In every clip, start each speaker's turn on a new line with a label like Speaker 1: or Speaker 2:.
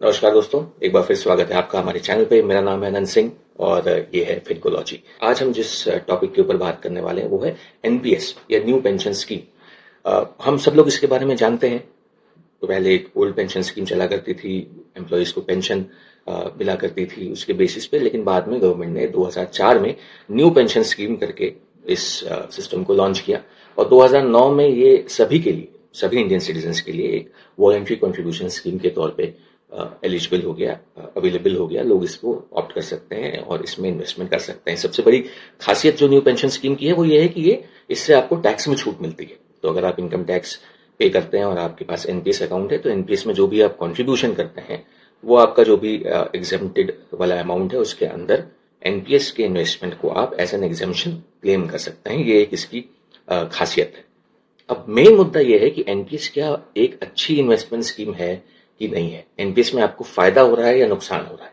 Speaker 1: नमस्कार दोस्तों, एक बार फिर स्वागत है आपका हमारे चैनल पे। मेरा नाम है अनंत सिंह और ये है फिनकोलॉजी। आज हम जिस टॉपिक के ऊपर बात करने वाले हैं वो है एनपीएस या न्यू पेंशन स्कीम। हम सब लोग इसके बारे में जानते हैं। तो पहले एक ओल्ड पेंशन स्कीम चला करती थी, एम्प्लॉयज को पेंशन मिला करती थी उसके बेसिस पे, लेकिन बाद में गवर्नमेंट ने 2004 में न्यू पेंशन स्कीम करके इस सिस्टम को लॉन्च किया और 2009 में ये सभी के लिए, सभी इंडियन सिटीजन्स के लिए एक वॉलंटरी कंट्रीब्यूशन स्कीम के तौर पे एलिजिबल हो गया, अवेलेबल हो गया। लोग इसको ऑप्ट कर सकते हैं और इसमें इन्वेस्टमेंट कर सकते हैं। सबसे बड़ी खासियत जो न्यू पेंशन स्कीम की है वो ये है कि ये इससे आपको टैक्स में छूट मिलती है। तो अगर आप इनकम टैक्स पे करते हैं और आपके पास एनपीएस अकाउंट है तो एनपीएस में जो भी आप कंट्रीब्यूशन करते हैं वो आपका जो भी एग्जेम्प्टेड वाला अमाउंट है उसके अंदर एनपीएस के इन्वेस्टमेंट को आप एज एन एग्जेम्पशन क्लेम कर सकते हैं। ये एक इसकी खासियत है। अब मेन मुद्दा यह है कि एनपीएस क्या एक अच्छी इन्वेस्टमेंट स्कीम है कि नहीं है, एनपीएस में आपको फायदा हो रहा है या नुकसान हो रहा है।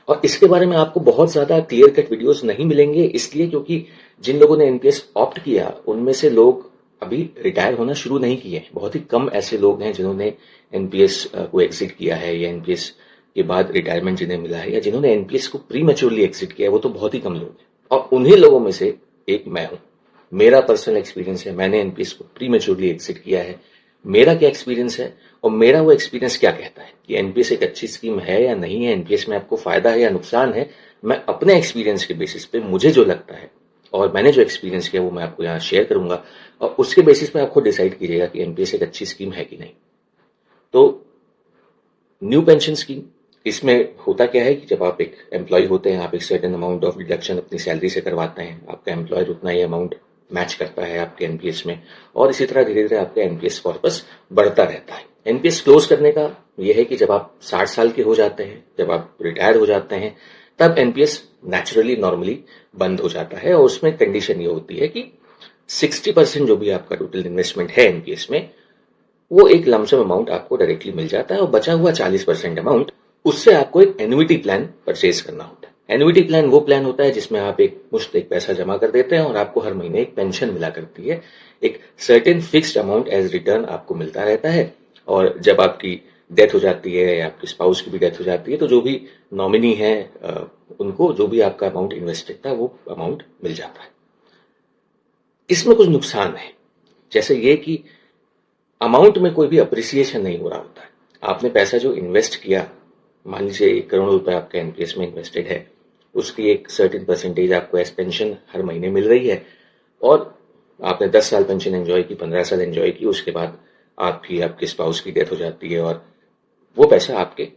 Speaker 1: और इसके बारे में आपको बहुत ज्यादा क्लियर कट वीडियोस नहीं मिलेंगे, इसलिए क्योंकि जिन लोगों ने एनपीएस ऑप्ट किया उनमें से लोग अभी रिटायर होना शुरू नहीं किए। बहुत ही कम ऐसे लोग हैं जिन्होंने एनपीएस को एग्जिट किया है या एनपीएस के बाद रिटायरमेंट जिन्हें मिला है या जिन्होंने एनपीएस को प्री मैच्योरली एग्जिट किया है, वो तो बहुत ही कम लोग हैं। और उन्हीं लोगों में से एक मैं हूं। मेरा पर्सनल एक्सपीरियंस है, मैंने एनपीएस को प्री मैच्योरली एग्जिट किया है। मेरा क्या एक्सपीरियंस है और मेरा वो एक्सपीरियंस क्या कहता है कि एनपीएस एक अच्छी स्कीम है या नहीं है, एनपीएस में आपको फायदा है या नुकसान है, मैं अपने एक्सपीरियंस के बेसिस पे मुझे जो लगता है और मैंने जो एक्सपीरियंस किया वो मैं आपको यहाँ शेयर करूंगा और उसके बेसिस पे आपको डिसाइड कीजिएगा कि एनपीएस एक अच्छी स्कीम है कि नहीं। तो न्यू पेंशन स्कीम, इसमें होता क्या है कि जब आप एक एम्प्लॉय होते हैं, आप एक सर्टेन अमाउंट ऑफ डिडक्शन अपनी सैलरी से करवाते हैं, आपका एम्प्लॉयर उतना ही अमाउंट मैच करता है आपके एनपीएस में और इसी तरह धीरे धीरे आपका एनपीएस कॉर्पस बढ़ता रहता है। एनपीएस क्लोज करने का यह है कि जब आप 60 साल के हो जाते हैं, जब आप रिटायर हो जाते हैं, तब एनपीएस नेचुरली नॉर्मली बंद हो जाता है और उसमें कंडीशन ये होती है कि 60% जो भी आपका टोटल इन्वेस्टमेंट है एनपीएस में, वो एक लमसम अमाउंट आपको डायरेक्टली मिल जाता है और बचा हुआ 40% अमाउंट, उससे आपको एक एन्युइटी प्लान परचेज करना होता है। एन्युइटी प्लान वो प्लान होता है जिसमें आप एक मुश्त एक पैसा जमा कर देते हैं और आपको हर महीने एक पेंशन मिला करती है। एक certain fixed amount as return आपको मिलता रहता है और जब आपकी डेथ हो जाती है या आपके स्पाउस की भी डेथ हो जाती है तो जो भी नॉमिनी है उनको जो भी आपका अमाउंट इन्वेस्टेड था वो अमाउंट मिल जाता है। इसमें कुछ नुकसान है, जैसे ये कि अमाउंट में कोई भी अप्रिसिएशन नहीं हो रहा होता है। आपने पैसा जो इन्वेस्ट किया, मान लीजिए 1 करोड़ रुपए आपके एनपीएस में इन्वेस्टेड है, उसकी एक सर्टेन परसेंटेज आपको एज पेंशन हर महीने मिल रही है और आपने 10 साल पेंशन एंजॉय की, 15 साल एंजॉय की, उसके बाद आपके स्पाउस की डेथ हो जाती है और वो पैसा आपके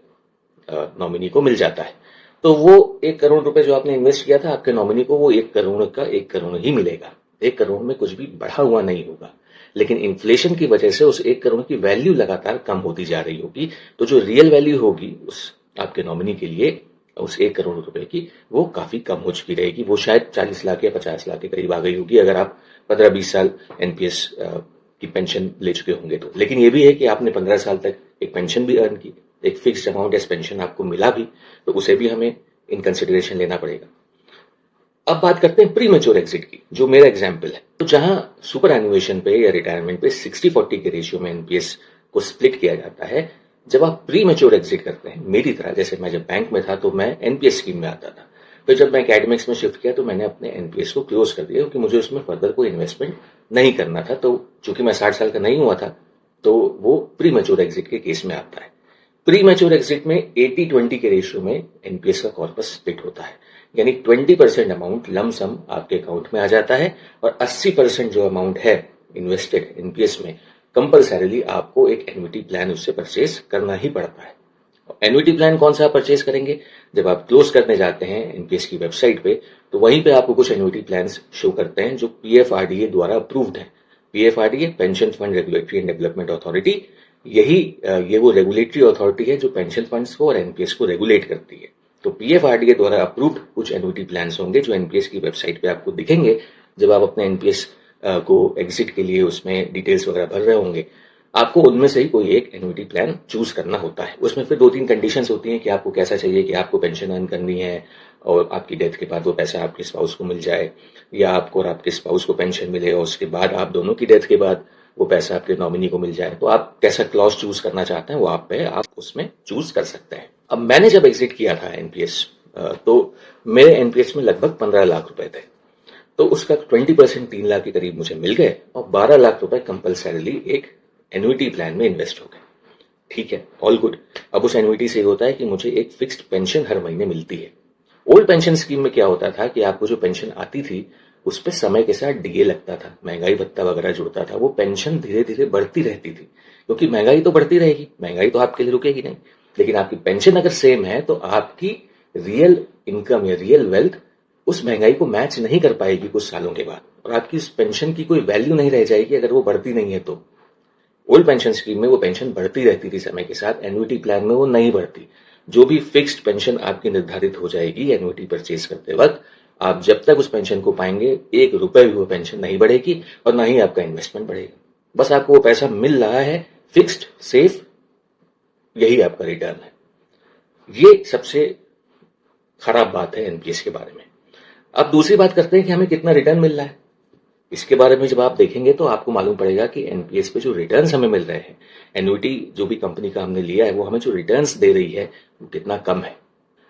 Speaker 1: नॉमिनी को मिल जाता है। तो वो 1 करोड़ रुपए जो आपने इन्वेस्ट किया था, आपके नॉमिनी को वो 1 करोड़ का 1 करोड़ ही मिलेगा। 1 करोड़ में कुछ भी बढ़ा हुआ नहीं होगा, लेकिन इन्फ्लेशन की वजह से उस 1 करोड़ की वैल्यू लगातार कम होती जा रही होगी। तो जो रियल वैल्यू होगी उस आपके नॉमिनी के लिए, उस 1 करोड़ रुपए की, वो काफी कम हो चुकी रहेगी। वो शायद 40 लाख या 50 लाख के करीब आ गई होगी अगर आप 15-20 साल एनपीएस की पेंशन ले चुके होंगे तो। लेकिन ये भी है कि आपने 15 साल तक एक पेंशन भी अर्न की, एक फिक्स्ड अमाउंट एज पेंशन आपको मिला भी, तो उसे भी हमें इन कंसिडरेशन लेना पड़ेगा। अब बात करते हैं प्री मैच्योर एग्जिट की, जो मेरा एग्जाम्पल है। तो जहां सुपर एनुएशन पे या रिटायरमेंट पे 60-40 के रेशियो में एनपीएस को स्प्लिट किया जाता है, जब आप प्री मैच्योर एग्जिट करते हैं, मेरी तरह, जैसे मैं जब बैंक में था तो मैं एनपीएस स्कीम में आता था, फिर जब मैं एकेडमिक्स में शिफ्ट किया तो मैंने अपने एनपीएस को क्लोज कर दिया क्योंकि मुझे उसमें फर्दर कोई इन्वेस्टमेंट नहीं करना था। तो चूंकि मैं 60 साल का नहीं हुआ था तो वो प्री मैच्योर एग्जिट के केस में आता है। प्री मैच्योर एग्जिट में 80-20 के रेशियो में एनपीएस का कॉर्पस स्प्लिट होता है, यानी 20% अमाउंट लमसम आपके अकाउंट में आ जाता है और 80% जो अमाउंट है इन्वेस्टेड एनपीएस में, कंपल्सरीली आपको एक एन्युइटी प्लान उससे परचेज करना ही पड़ता है। एन्युइटी प्लान कौन सा परचेज करेंगे? जब आप क्लोज करने जाते हैं एनपीएस की वेबसाइट पे तो वहीं पे आपको कुछ एन्युइटी प्लान्स शो करते हैं जो पीएफआरडीए द्वारा अप्रूव्ड है। PFRDA, pension fund regulatory and development authority, ये वो रेगुलेटरी अथॉरिटी है जो पेंशन फंड्स को और एनपीएस को रेगुलेट करती है। तो पीएफआरडीए द्वारा अप्रूव्ड कुछ एन्युइटी प्लान्स होंगे जो एनपीएस की वेबसाइट पे आपको दिखेंगे जब आप अपने एनपीएस को एग्जिट के लिए उसमें डिटेल्स वगैरह भर रहे होंगे। आपको उनमें से ही कोई एक एन्युइटी प्लान चूज करना होता है। उसमें फिर 2-3 कंडीशंस होती हैं कि आपको कैसा चाहिए, कि आपको पेंशन अर्न करनी है और आपकी डेथ के बाद वो पैसा आपके स्पाउस को मिल जाए, या आपको और आपके स्पाउस को पेंशन मिले और उसके बाद आप दोनों की डेथ के बाद वो पैसा आपके नॉमिनी को मिल जाए। तो आप कैसा क्लॉज चूज करना चाहते हैं वो आप पे, आप उसमें चूज कर सकते हैं। अब मैंने जब एग्जिट किया था एनपीएस, तो मेरे एनपीएस में लगभग 15 लाख रुपए थे। तो उसका 20% 3 लाख के करीब मुझे मिल गए और 12 लाख रुपए कंपल्सरीली एक एन्युइटी प्लान में इन्वेस्ट हो गए। ठीक है, ऑल गुड। अब उस एन्युइटी से ये होता है कि मुझे एक फिक्स्ड पेंशन हर महीने मिलती है। ओल्ड पेंशन स्कीम में क्या होता था कि आपको जो पेंशन आती थी उस पर समय के साथ डीए लगता था, महंगाई भत्ता वगैरह जुड़ता था, वो पेंशन धीरे धीरे बढ़ती रहती थी, क्योंकि महंगाई तो बढ़ती रहेगी, महंगाई तो आपके लिए रुकेगी नहीं, लेकिन आपकी पेंशन अगर सेम है तो आपकी रियल इनकम या रियल वेल्थ उस महंगाई को मैच नहीं कर पाएगी कुछ सालों के बाद, और आपकी उस पेंशन की कोई वैल्यू नहीं रह जाएगी अगर वो बढ़ती नहीं है तो। ओल्ड पेंशन स्कीम में वो पेंशन बढ़ती रहती थी समय के साथ, एन्युइटी प्लान में वो नहीं बढ़ती। जो भी फिक्स्ड पेंशन आपकी निर्धारित हो जाएगी एन्युइटी परचेज करते वक्त, आप जब तक उस पेंशन को पाएंगे 1 रुपए भी वो पेंशन नहीं बढ़ेगी और ना ही आपका इन्वेस्टमेंट बढ़ेगा। बस आपको वो पैसा मिल रहा है फिक्स्ड, सेफ, यही आपका रिटर्न है। ये सबसे खराब बात है एनपीएस के बारे में। अब दूसरी बात करते हैं कि हमें कितना रिटर्न मिल रहा है। इसके बारे में जब आप देखेंगे तो आपको मालूम पड़ेगा कि एनपीएस पे जो रिटर्न्स हमें मिल रहे हैं, एन्युइटी जो भी कंपनी का हमने लिया है वो हमें जो रिटर्न्स दे रही है वो कितना कम है।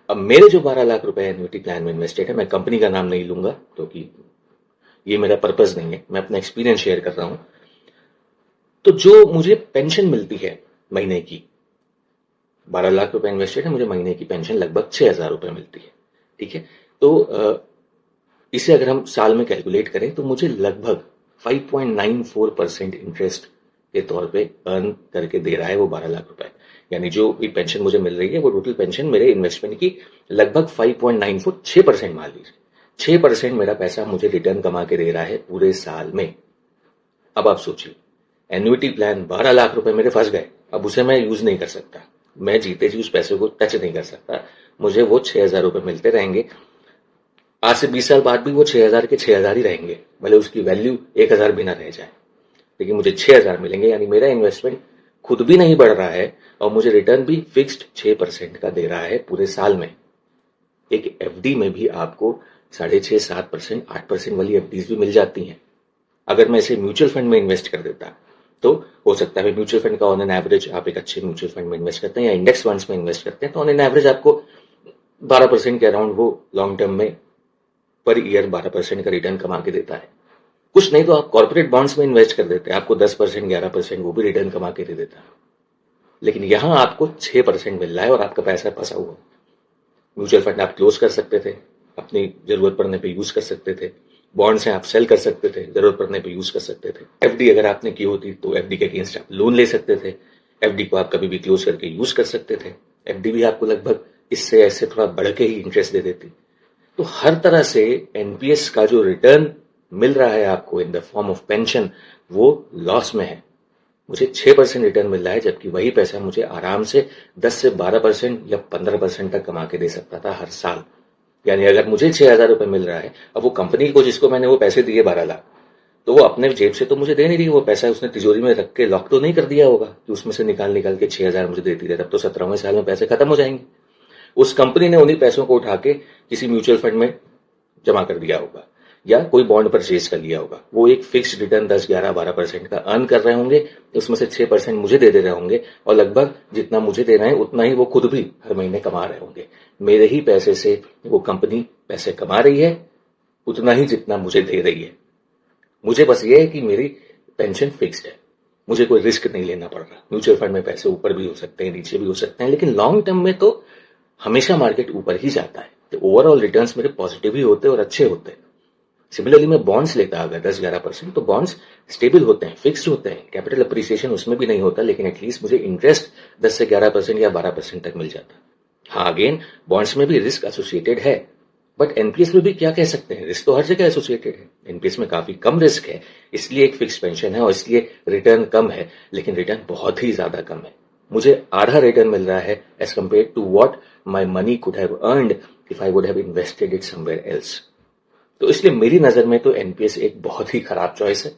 Speaker 1: अब मेरे जो 12 लाख रुपए एन्युइटी प्लान में इन्वेस्टेड है, मैं कंपनी का नाम नहीं लूंगा क्योंकि ये मेरा पर्पस नहीं है, मैं अपना एक्सपीरियंस शेयर कर रहा हूं। तो जो मुझे पेंशन मिलती है महीने की, 12 लाख रुपए इन्वेस्टेड है, मुझे महीने की पेंशन लगभग 6,000 रुपए मिलती है। ठीक है, तो इसे अगर हम साल में कैलकुलेट करें तो मुझे लगभग 5.94% इंटरेस्ट के तौर पे अर्न करके दे रहा है वो 12 लाख रुपए। यानी जो भी पेंशन मुझे मिल रही है वो टोटल पेंशन मेरे इन्वेस्टमेंट की लगभग 5.94, 6% मान लीजिए, 6% मेरा पैसा मुझे रिटर्न कमा के दे रहा है पूरे साल में। अब आप सोचिए, एन्युइटी प्लान 12 लाख रुपए मेरे फंस गए, अब उसे मैं यूज नहीं कर सकता, मैं जीते जी उस पैसे को टच नहीं कर सकता, मुझे वो 6,000 रुपए मिलते रहेंगे। आज से 20 साल बाद भी वो 6,000 के 6,000 ही रहेंगे, भले उसकी वैल्यू 1,000 भी ना रह जाए, लेकिन मुझे 6,000 मिलेंगे। यानी मेरा इन्वेस्टमेंट खुद भी नहीं बढ़ रहा है और मुझे रिटर्न भी फिक्स्ड 6% का दे रहा है पूरे साल में। एक एफडी में भी आपको 6.5%, 7%, 8% वाली एफडीज भी मिल जाती हैं। अगर मैं इसे म्यूचुअल फंड में इन्वेस्ट कर देता तो हो सकता है म्यूचुअल फंड का ऑन एन एवरेज, आप एक अच्छे म्यूचुअल फंड में इन्वेस्ट करते हैं या इंडेक्स फंड्स में इन्वेस्ट करते हैं तो ऑन एन एवरेज आपको 12% के अराउंड वो लॉन्ग टर्म में पर ईयर 12% का रिटर्न कमा के देता है। कुछ नहीं तो आप कॉर्पोरेट बॉन्ड्स में इन्वेस्ट कर देते हैं, आपको 10%, 11% वो भी रिटर्न कमा के दे देता है। लेकिन यहां आपको 6% मिल रहा है और आपका पैसा फंसा हुआ। म्यूचुअल फंड आप क्लोज कर सकते थे, अपनी जरूरत पड़ने पे यूज कर सकते थे, बॉन्ड्स हैं आप सेल कर सकते थे, जरूरत पड़ने पे यूज कर सकते थे। एफडी अगर आपने की होती तो एफडी के अगेंस्ट आप लोन ले सकते थे, एफडी को आप कभी भी क्लोज करके यूज कर सकते थे, एफडी भी आपको लगभग इससे ऐसे थोड़ा बढ़ के ही इंटरेस्ट दे देती। तो हर तरह से एनपीएस का जो रिटर्न मिल रहा है आपको in the form of pension वो लॉस में है। मुझे 6% रिटर्न मिल रहा है, जबकि वही पैसा मुझे आराम से 10 से 12% या 15% तक कमा के दे सकता था हर साल। यानी अगर मुझे 6,000 रुपए मिल रहा है, अब वो कंपनी को जिसको मैंने वो पैसे दिए 12 लाख, तो वो अपने जेब से तो मुझे दे नहीं रही, वो पैसा उसने तिजोरी में रख के लॉक तो नहीं कर दिया होगा कि उसमें से निकाल के 6,000 मुझे देती रहे, तब तो 17वें साल में पैसे खत्म हो जाएंगे। उस कंपनी ने उन्हीं पैसों को उठा के किसी म्यूचुअल फंड में जमा कर दिया होगा या कोई बॉन्ड परचेज कर लिया होगा। वो एक फिक्स्ड रिटर्न 10, 11, 12% का अर्न कर रहे होंगे, उसमें से 6% मुझे दे रहे होंगे और लगभग जितना मुझे दे रहे हैं उतना ही वो खुद भी हर महीने कमा रहे होंगे। मेरे ही पैसे से वो कंपनी पैसे कमा रही है उतना ही जितना मुझे दे रही है। मुझे बस ये है कि मेरी पेंशन फिक्स्ड है, मुझे कोई रिस्क नहीं लेना पड़ रहा। म्यूचुअल फंड में पैसे ऊपर भी हो सकते हैं, नीचे भी हो सकते हैं, लेकिन लॉन्ग टर्म में तो हमेशा मार्केट ऊपर ही जाता है, तो ओवरऑल रिटर्न्स मेरे पॉजिटिव ही होते हैं और अच्छे होते हैं। सिमिलरली मैं बॉन्ड्स लेता अगर 10-11%, तो बॉन्ड्स स्टेबल होते हैं, फिक्स्ड होते हैं, कैपिटल अप्रिसिएशन उसमें भी नहीं होता, लेकिन एटलीस्ट मुझे इंटरेस्ट 10 से 11% या 12% तक मिल जाता। हाँ, अगेन बॉन्ड्स में भी रिस्क एसोसिएटेड है, बट एनपीएस में भी क्या कह सकते हैं, रिस्क तो हर जगह एसोसिएटेड है। एनपीएस में काफी कम रिस्क है, इसलिए एक फिक्स पेंशन है और इसलिए रिटर्न कम है, लेकिन रिटर्न बहुत ही ज्यादा कम है। मुझे आधा रिटर्न मिल रहा है as compare to what my money could have earned if I would have invested it somewhere else. तो इसलिए मेरी नजर में तो एनपीएस एक बहुत ही खराब चॉइस है।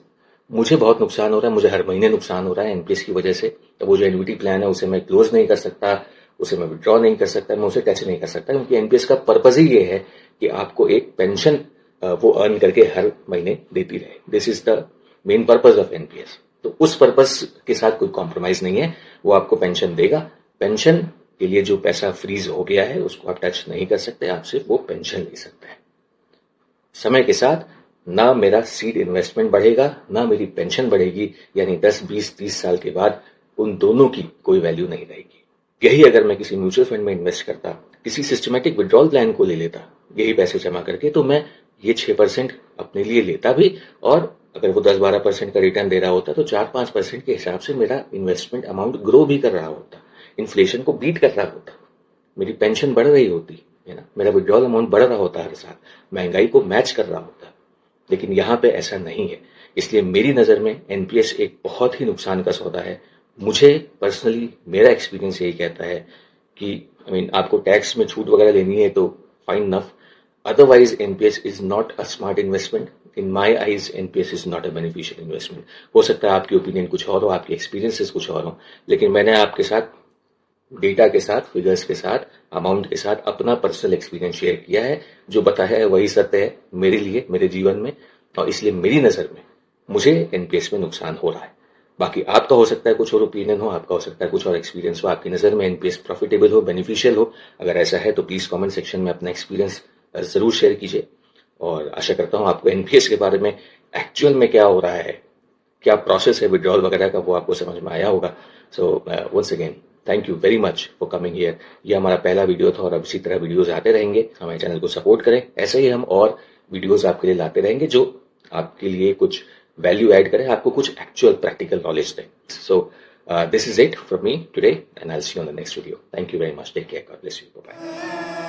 Speaker 1: मुझे बहुत नुकसान हो रहा है, मुझे हर महीने नुकसान हो रहा है एनपीएस की वजह से। तो वो जो एन्युइटी प्लान है उसे मैं क्लोज नहीं कर सकता, उसे मैं विड्रॉ नहीं कर सकता, मैं उसे टच नहीं कर सकता, क्योंकि एनपीएस का पर्पज ही ये है कि आपको एक पेंशन वो अर्न करके हर महीने देती रहे। This is the main purpose of NPS. तो उस पर्पस के साथ कोई कॉम्प्रोमाइज नहीं है, वो आपको पेंशन देगा। पेंशन के लिए जो पैसा फ्रीज हो गया है उसको आप टच नहीं कर सकते, आप सिर्फ वो पेंशन ले सकते हैं। समय के साथ ना मेरा सीड इन्वेस्टमेंट बढ़ेगा, ना मेरी पेंशन बढ़ेगी, यानी 10, 20, 30 साल के बाद उन दोनों की कोई वैल्यू नहीं रहेगी। यही अगर मैं किसी म्यूचुअल फंड में इन्वेस्ट करता, किसी सिस्टमैटिक विड्रॉल प्लान को ले लेता, यही पैसे जमा करके, तो मैं ये 6% अपने लिए लेता भी, और अगर वो 10-12% का रिटर्न दे रहा होता तो 4-5% के हिसाब से मेरा इन्वेस्टमेंट अमाउंट ग्रो भी कर रहा होता, इन्फ्लेशन को बीट कर रहा होता, मेरी पेंशन बढ़ रही होती है ना, मेरा विड्रॉल अमाउंट बढ़ रहा होता हर साल, महंगाई को मैच कर रहा होता। लेकिन यहां पे ऐसा नहीं है, इसलिए मेरी नजर में एनपीएस एक बहुत ही नुकसान का सौदा है। मुझे पर्सनली मेरा एक्सपीरियंस यही कहता है कि आपको टैक्स में छूट वगैरह लेनी है तो fine enough, otherwise NPS is not a smart investment. In my eyes NPS is not a beneficial investment. हो सकता है आपकी ओपिनियन कुछ और हो, आपके एक्सपीरियंसेस कुछ और हो, लेकिन मैंने आपके साथ डेटा के साथ, फिगर्स के साथ, अमाउंट के साथ अपना पर्सनल एक्सपीरियंस शेयर किया है। जो बताया है वही सत्य है मेरे लिए, मेरे जीवन में, और इसलिए मेरी नजर में मुझे एनपीएस में नुकसान हो रहा है। बाकी आपका हो सकता है कुछ और ओपिनियन हो, आपका हो सकता है कुछ और एक्सपीरियंस हो, आपकी नजर में एनपीएस प्रॉफिटेबल हो, बेनिफिशियल हो। अगर ऐसा है तो प्लीज कमेंट सेक्शन में अपना एक्सपीरियंस जरूर शेयर कीजिए, और आशा करता हूं आपको एनपीएस के बारे में एक्चुअल में क्या हो रहा है, क्या प्रोसेस है विड्रॉल वगैरह का, वो आपको समझ में आया होगा। So once again thank you very much for coming here. ये हमारा पहला वीडियो था और अब इसी तरह वीडियोस आते रहेंगे। हमारे चैनल को सपोर्ट करें, ऐसे ही हम और वीडियोस आपके लिए लाते रहेंगे जो आपके लिए कुछ वैल्यू ऐड करें, आपको कुछ एक्चुअल प्रैक्टिकल नॉलेज दें। So this is it from me today and I will see you on the next video. Thank you very much, take care, God bless you, bye bye.